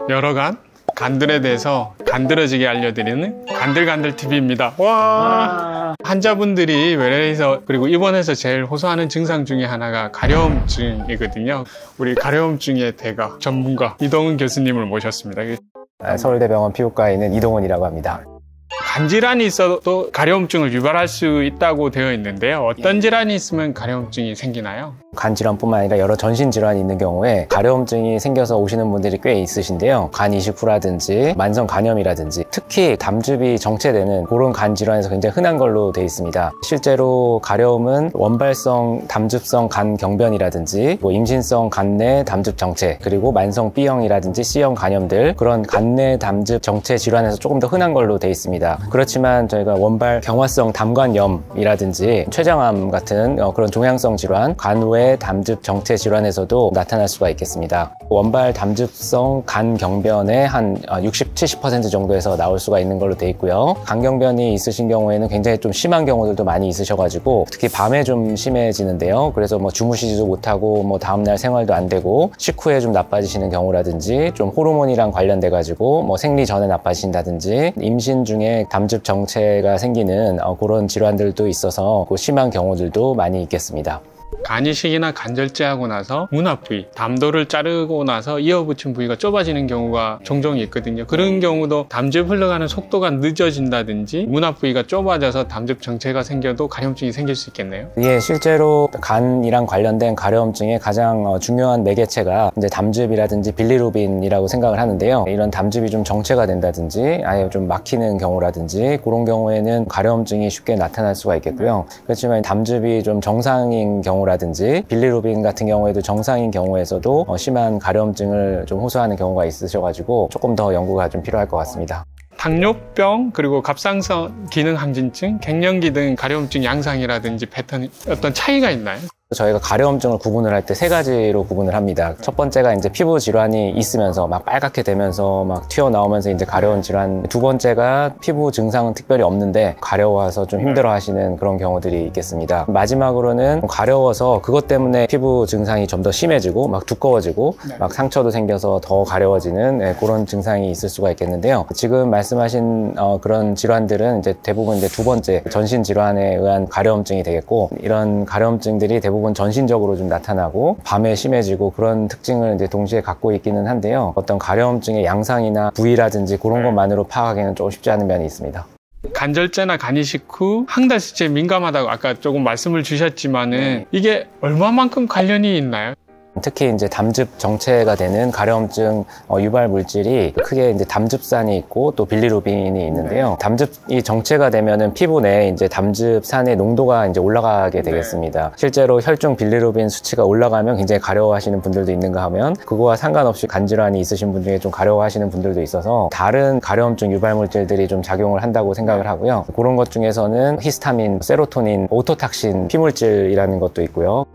여러 간들에 대해서 간드러지게 알려드리는 간들간들TV입니다. 와! 환자분들이 외래에서 그리고 입원해서 제일 호소하는 증상 중에 하나가 가려움증이거든요. 우리 가려움증의 대가 전문가 이동훈 교수님을 모셨습니다. 서울대병원 피부과에 있는 이동훈이라고 합니다. 간질환이 있어도 가려움증을 유발할 수 있다고 되어 있는데요. 어떤 질환이 있으면 가려움증이 생기나요? 간 질환뿐만 아니라 여러 전신 질환이 있는 경우에 가려움증이 생겨서 오시는 분들이 꽤 있으신데요. 간 이식 후라든지 만성 간염이라든지 특히 담즙이 정체되는 그런 간 질환에서 굉장히 흔한 걸로 되어 있습니다. 실제로 가려움은 원발성 담즙성 간 경변이라든지 임신성 간내 담즙 정체, 그리고 만성 B형이라든지 C형 간염들, 그런 간내 담즙 정체 질환에서 조금 더 흔한 걸로 되어 있습니다. 그렇지만 저희가 원발 경화성 담관염이라든지 췌장암 같은 그런 종양성 질환, 간 외 담즙 정체 질환에서도 나타날 수가 있겠습니다. 원발 담즙성 간 경변의 한 60, 70% 정도에서 나올 수가 있는 걸로 되어 있고요. 간 경변이 있으신 경우에는 굉장히 좀 심한 경우들도 많이 있으셔가지고 특히 밤에 좀 심해지는데요. 그래서 주무시지도 못하고 다음날 생활도 안 되고 식후에 좀 나빠지시는 경우라든지, 좀 호르몬이랑 관련돼가지고 생리 전에 나빠지신다든지, 임신 중에 담즙 정체가 생기는 그런 질환들도 있어서 심한 경우들도 많이 있겠습니다. 간이식이나 간절제하고 나서 문화 부위, 담도를 자르고 나서 이어붙인 부위가 좁아지는 경우가 종종 있거든요. 그런 경우도 담즙 흘러가는 속도가 늦어진다든지 문화 부위가 좁아져서 담즙 정체가 생겨도 가려움증이 생길 수 있겠네요. 예, 실제로 간이랑 관련된 가려움증의 가장 중요한 매개체가 이제 담즙이라든지 빌리루빈이라고 생각을 하는데요. 이런 담즙이 좀 정체가 된다든지 아예 좀 막히는 경우라든지 그런 경우에는 가려움증이 쉽게 나타날 수가 있겠고요. 그렇지만 담즙이 좀 정상인 경우라든지 빌리루빈 같은 경우에도 정상인 경우에서도 심한 가려움증을 좀 호소하는 경우가 있으셔가지고 조금 더 연구가 좀 필요할 것 같습니다. 당뇨병, 그리고 갑상선 기능 항진증, 갱년기 등 가려움증 양상이라든지 패턴 어떤 차이가 있나요? 저희가 가려움증을 구분을 할 때 세 가지로 구분을 합니다. 첫 번째가 이제 피부 질환이 있으면서 빨갛게 되면서 튀어나오면서 이제 가려운 질환. 두 번째가 피부 증상은 특별히 없는데 가려워서 좀 힘들어 하시는 그런 경우들이 있겠습니다. 마지막으로는 가려워서 그것 때문에 피부 증상이 좀 더 심해지고 두꺼워지고 상처도 생겨서 더 가려워지는 그런 증상이 있을 수가 있겠는데요. 지금 말씀하신 그런 질환들은 이제 대부분 이제 두 번째 전신 질환에 의한 가려움증이 되겠고, 이런 가려움증들이 대부분 전신적으로 좀 나타나고 밤에 심해지고 그런 특징을 이제 동시에 갖고 있기는 한데요. 어떤 가려움증의 양상이나 부위라든지 그런 것만으로 파악하기는 좀 쉽지 않은 면이 있습니다. 간절제나 간이식 후 항달수치에 민감하다고 아까 조금 말씀을 주셨지만은 이게 얼마만큼 관련이 있나요? 특히 이제 담즙 정체가 되는 가려움증 유발 물질이 크게 이제 담즙산이 있고 또 빌리루빈이 있는데요. 담즙이 정체가 되면은 피부 내에 이제 담즙산의 농도가 이제 올라가게 되겠습니다. 실제로 혈중 빌리루빈 수치가 올라가면 굉장히 가려워하시는 분들도 있는가 하면, 그거와 상관없이 간질환이 있으신 분 중에 좀 가려워하시는 분들도 있어서 다른 가려움증 유발 물질들이 좀 작용을 한다고 생각을 하고요. 그런 것 중에서는 히스타민, 세로토닌, 오토탁신, 피물질이라는 것도 있고요.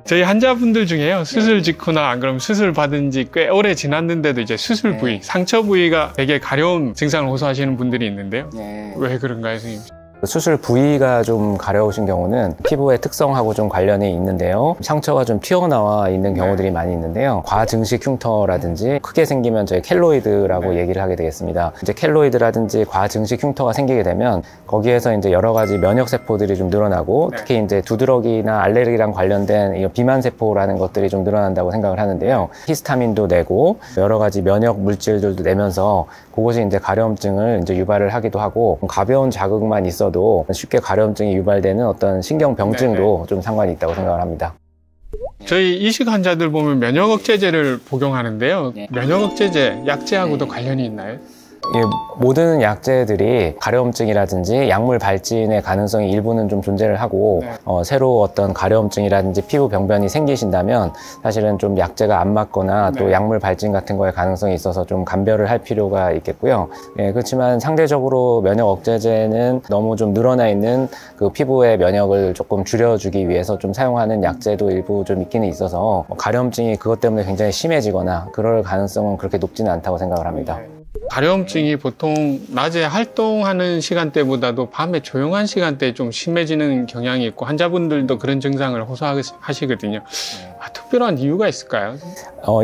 저희 환자분들 중에요, 수술 직후나 안 그러면 수술 받은 지 꽤 오래 지났는데도 이제 수술 부위, 상처 부위가 되게 가려움 증상을 호소하시는 분들이 있는데요. 왜 그런가요, 선생님? 수술 부위가 좀 가려우신 경우는 피부의 특성하고 좀 관련이 있는데요. 상처가 좀 튀어나와 있는 경우들이 많이 있는데요. 과증식 흉터라든지 크게 생기면 저희 켈로이드라고 얘기를 하게 되겠습니다. 이제 켈로이드라든지 과증식 흉터가 생기게 되면 거기에서 이제 여러 가지 면역 세포들이 좀 늘어나고, 특히 이제 두드러기나 알레르기랑 관련된 비만 세포라는 것들이 좀 늘어난다고 생각을 하는데요. 히스타민도 내고 여러 가지 면역 물질들도 내면서 그것이 이제 가려움증을 이제 유발을 하기도 하고, 가벼운 자극만 있어도 쉽게 가려움증이 유발되는 어떤 신경병증도 좀 상관이 있다고 생각을 합니다. 저희 이식 환자들 보면 면역억제제를 복용하는데요. 면역억제제, 약제하고도 관련이 있나요? 모든 약제들이 가려움증이라든지 약물 발진의 가능성이 일부는 좀 존재를 하고, 새로 어떤 가려움증이라든지 피부 병변이 생기신다면 사실은 좀 약제가 안 맞거나 또 약물 발진 같은 거에 가능성이 있어서 좀 감별을 할 필요가 있겠고요. 그렇지만 상대적으로 면역 억제제는 너무 좀 늘어나 있는 그 피부의 면역을 조금 줄여주기 위해서 좀 사용하는 약제도 일부 좀 있기는 있어서 가려움증이 그것 때문에 굉장히 심해지거나 그럴 가능성은 그렇게 높지는 않다고 생각을 합니다. 가려움증이 보통 낮에 활동하는 시간대보다도 밤에 조용한 시간대에 좀 심해지는 경향이 있고 환자분들도 그런 증상을 호소하시거든요. 특별한 이유가 있을까요?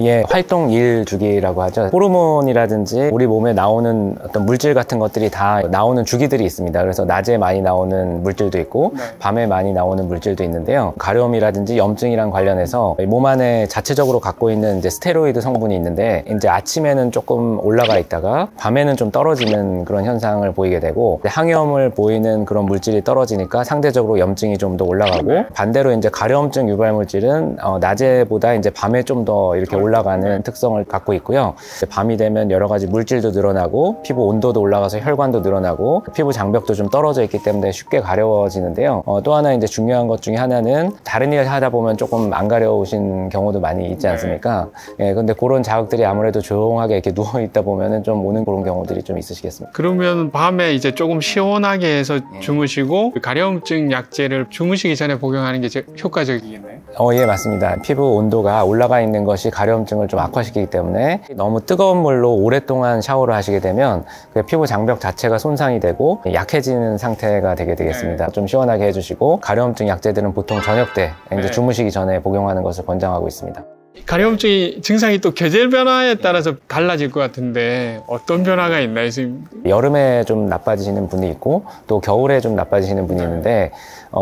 예, 활동일 주기라고 하죠. 호르몬이라든지 우리 몸에 나오는 어떤 물질 같은 것들이 다 나오는 주기들이 있습니다. 그래서 낮에 많이 나오는 물질도 있고 밤에 많이 나오는 물질도 있는데요. 가려움이라든지 염증이랑 관련해서 몸 안에 자체적으로 갖고 있는 이제 스테로이드 성분이 있는데 이제 아침에는 조금 올라가 있다가 밤에는 좀 떨어지는 그런 현상을 보이게 되고 항염을 보이는 그런 물질이 떨어지니까 상대적으로 염증이 좀 더 올라가고 반대로 이제 가려움증 유발 물질은 낮에보다 이제 밤에 좀 더 이렇게 올라가는 특성을 갖고 있고요. 밤이 되면 여러 가지 물질도 늘어나고 피부 온도도 올라가서 혈관도 늘어나고 피부 장벽도 좀 떨어져 있기 때문에 쉽게 가려워지는데요. 또 하나 이제 중요한 것 중에 하나는 다른 일 하다 보면 조금 안 가려우신 경우도 많이 있지 않습니까? 예, 근데 그런 자극들이 아무래도 조용하게 이렇게 누워 있다 보면은 좀 오는 그런 경우들이 좀 있으시겠습니다. 그러면 밤에 이제 조금 시원하게 해서 주무시고 가려움증 약제를 주무시기 전에 복용하는 게 효과적이겠나요? 예, 맞습니다. 피부 온도가 올라가 있는 것이 가려움증을 좀 악화시키기 때문에 너무 뜨거운 물로 오랫동안 샤워를 하시게 되면 그 피부 장벽 자체가 손상이 되고 약해지는 상태가 되게 되겠습니다. 좀 시원하게 해주시고 가려움증 약제들은 보통 저녁 때 이제 주무시기 전에 복용하는 것을 권장하고 있습니다. 가려움증이 증상이 또 계절 변화에 따라서 달라질 것 같은데 어떤 변화가 있나요, 선생님? 여름에 좀 나빠지시는 분이 있고 또 겨울에 좀 나빠지시는 분이 있는데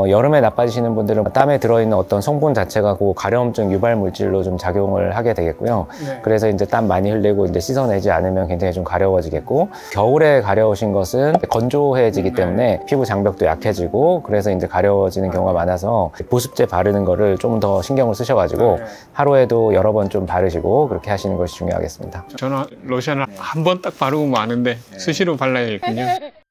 여름에 나빠지시는 분들은 땀에 들어있는 어떤 성분 자체가 그 가려움증 유발 물질로 좀 작용을 하게 되겠고요. 그래서 이제 땀 많이 흘리고 이제 씻어내지 않으면 굉장히 좀 가려워지겠고 겨울에 가려우신 것은 건조해지기 때문에 피부 장벽도 약해지고 그래서 이제 가려워지는 경우가 많아서 보습제 바르는 거를 좀 더 신경을 쓰셔가지고 하루에도 여러 번 좀 바르시고 그렇게 하시는 것이 중요하겠습니다. 저는 로션을 한 번 딱 바르고 마는데 수시로 발라야겠군요.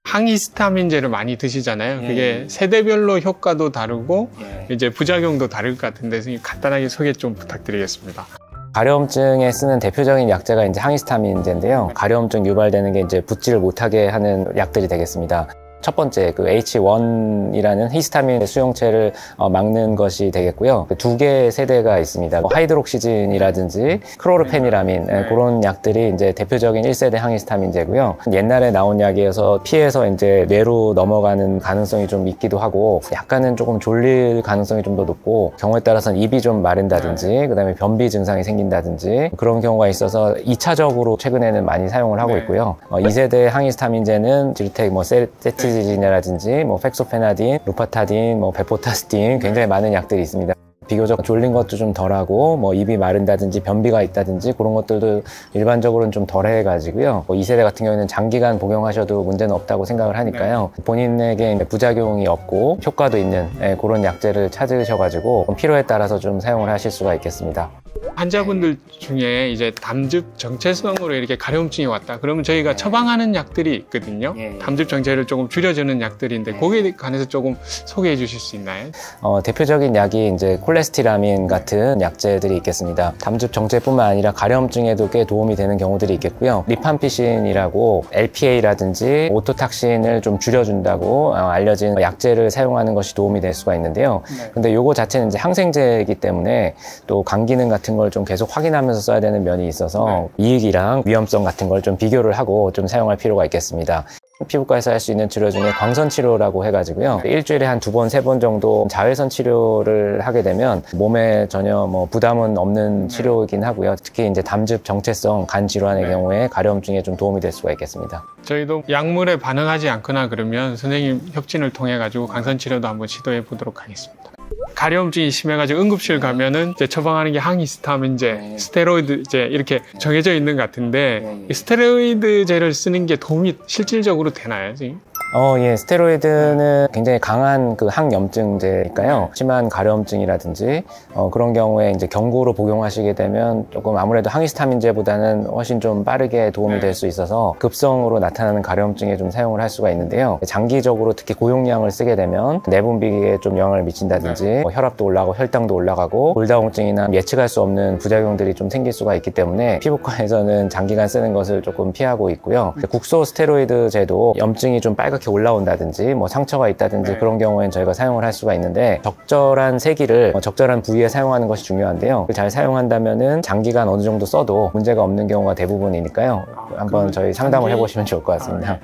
항히스타민제를 많이 드시잖아요. 그게 세대별로 효과도 다르고 이제 부작용도 다를 것 같은데 선생님 간단하게 소개 좀 부탁드리겠습니다. 가려움증에 쓰는 대표적인 약제가 이제 항히스타민제인데요. 가려움증 유발되는 게 이제 붓지를 못하게 하는 약들이 되겠습니다. 첫 번째 그 H1이라는 히스타민 수용체를 막는 것이 되겠고요. 두 개의 세대가 있습니다. 하이드록시진이라든지 크로르페니라민 그런 약들이 이제 대표적인 1세대 항히스타민제고요. 옛날에 나온 약이어서 피해서 이제 뇌로 넘어가는 가능성이 좀 있기도 하고 약간은 조금 졸릴 가능성이 좀 더 높고 경우에 따라서는 입이 좀 마른다든지 그다음에 변비 증상이 생긴다든지 그런 경우가 있어서 2차적으로 최근에는 많이 사용을 하고 있고요. 2세대 항히스타민제는 지르텍, 세티지진이라든지 팩소페나딘, 루파타딘, 베포타스틴 굉장히 많은 약들이 있습니다. 비교적 졸린 것도 좀 덜하고 입이 마른다든지 변비가 있다든지 그런 것들도 일반적으로는 좀 덜해가지고요. 2세대 같은 경우에는 장기간 복용하셔도 문제는 없다고 생각을 하니까요. 본인에게 부작용이 없고 효과도 있는 그런 약제를 찾으셔가지고 필요에 따라서 좀 사용을 하실 수가 있겠습니다. 환자분들 중에 이제 담즙 정체성으로 이렇게 가려움증이 왔다. 그러면 저희가 처방하는 약들이 있거든요. 담즙 정체를 조금 줄여주는 약들인데 거기에 관해서 조금 소개해 주실 수 있나요? 대표적인 약이 이제 콜레스티라민 같은 약제들이 있겠습니다. 담즙 정체뿐만 아니라 가려움증에도 꽤 도움이 되는 경우들이 있겠고요. 리팜피신이라고 LPA라든지 오토탁신을 좀 줄여준다고 알려진 약제를 사용하는 것이 도움이 될 수가 있는데요. 근데 요거 자체는 이제 항생제이기 때문에 또 간 기능 같은 걸 좀 계속 확인하면서 써야 되는 면이 있어서 이익이랑 위험성 같은 걸 좀 비교를 하고 좀 사용할 필요가 있겠습니다. 피부과에서 할 수 있는 치료 중에 광선 치료라고 해가지고요. 일주일에 한 2번, 3번 정도 자외선 치료를 하게 되면 몸에 전혀 부담은 없는 치료이긴 하고요. 특히 이제 담즙 정체성 간 질환의 경우에 가려움증에 좀 도움이 될 수가 있겠습니다. 저희도 약물에 반응하지 않거나 그러면 선생님 협진을 통해 가지고 광선 치료도 한번 시도해 보도록 하겠습니다. 가려움증이 심해가지고 응급실 가면은 이제 처방하는 게 항히스타민제, 스테로이드제 이렇게 정해져 있는 것 같은데 이 스테로이드제를 쓰는 게 도움이 실질적으로 되나요, 선생님? 예, 스테로이드는 굉장히 강한 그 항염증제니까요. 심한 가려움증이라든지 그런 경우에 이제 경구로 복용하시게 되면 조금 아무래도 항히스타민제보다는 훨씬 좀 빠르게 도움이 될 수 있어서 급성으로 나타나는 가려움증에 좀 사용을 할 수가 있는데요. 장기적으로 특히 고용량을 쓰게 되면 내분비에 좀 영향을 미친다든지 혈압도 올라가고 혈당도 올라가고 골다공증이나 예측할 수 없는 부작용들이 좀 생길 수가 있기 때문에 피부과에서는 장기간 쓰는 것을 조금 피하고 있고요. 국소 스테로이드제도 염증이 좀 빨갛게 이렇게 올라온다든지 뭐 상처가 있다든지 네. 그런 경우에는 저희가 사용을 할 수가 있는데 적절한 세기를 적절한 부위에 사용하는 것이 중요한데요. 잘 사용한다면은 장기간 어느 정도 써도 문제가 없는 경우가 대부분이니까요. 한번 저희 상담을 해보시면 좋을 것 같습니다.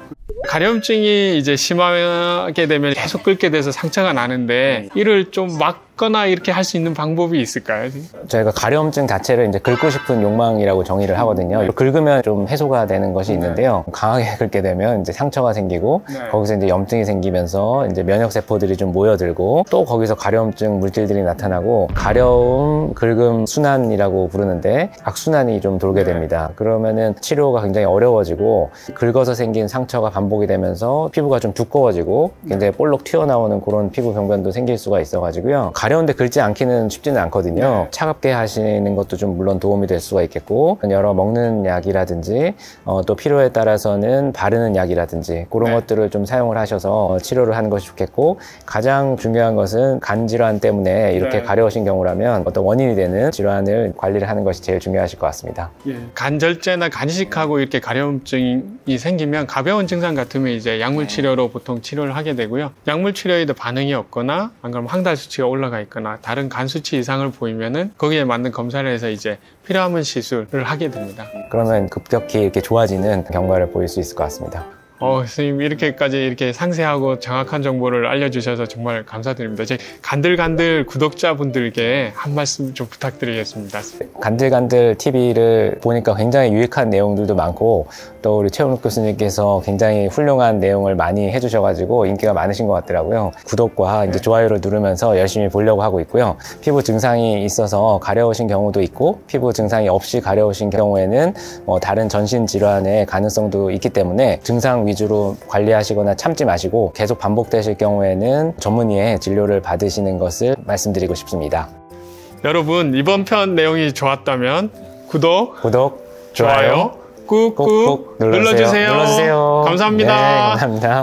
가려움증이 이제 심하게 되면 계속 끓게 돼서 상처가 나는데 이를 좀 막거나 이렇게 할 수 있는 방법이 있을까요? 저희가 가려움증 자체를 이제 긁고 싶은 욕망이라고 정의를 하거든요. 긁으면 좀 해소가 되는 것이 있는데요. 강하게 긁게 되면 이제 상처가 생기고 거기서 이제 염증이 생기면서 이제 면역 세포들이 좀 모여들고 또 거기서 가려움증 물질들이 나타나고 가려움, 긁음 순환이라고 부르는데 악순환이 좀 돌게 됩니다. 그러면은 치료가 굉장히 어려워지고 긁어서 생긴 상처가 반복이 되면서 피부가 좀 두꺼워지고 굉장히 볼록 튀어나오는 그런 피부 병변도 생길 수가 있어가지고요. 가려운데 긁지 않기는 쉽지는 않거든요. 차갑게 하시는 것도 좀 물론 도움이 될 수가 있겠고 여러 먹는 약이라든지 또 필요에 따라서는 바르는 약이라든지 그런 것들을 좀 사용을 하셔서 치료를 하는 것이 좋겠고 가장 중요한 것은 간 질환 때문에 이렇게 가려우신 경우라면 어떤 원인이 되는 질환을 관리를 하는 것이 제일 중요하실 것 같습니다. 간절제나 간이식하고 이렇게 가려움증이 생기면 가벼운 증상 같으면 이제 약물 치료로 보통 치료를 하게 되고요. 약물 치료에도 반응이 없거나 안 그러면 항달 수치가 올라가 있거나 다른 간 수치 이상을 보이면은 거기에 맞는 검사를 해서 이제 필요하면 시술을 하게 됩니다. 그러면 급격히 이렇게 좋아지는 경과를 보일 수 있을 것 같습니다. 선생님 이렇게까지 이렇게 상세하고 정확한 정보를 알려주셔서 정말 감사드립니다. 제 간들간들 구독자분들께 한 말씀 좀 부탁드리겠습니다. 간들간들 TV를 보니까 굉장히 유익한 내용들도 많고 또 우리 최원욱 교수님께서 굉장히 훌륭한 내용을 많이 해주셔가지고 인기가 많으신 것 같더라고요. 구독과 이제 좋아요를 누르면서 열심히 보려고 하고 있고요. 피부 증상이 있어서 가려우신 경우도 있고 피부 증상이 없이 가려우신 경우에는 다른 전신 질환의 가능성도 있기 때문에 증상 위주로 관리하시거나 참지 마시고 계속 반복되실 경우에는 전문의의 진료를 받으시는 것을 말씀드리고 싶습니다. 여러분 이번 편 내용이 좋았다면 구독, 좋아요 꾹꾹 눌러주세요. 감사합니다. 네, 감사합니다.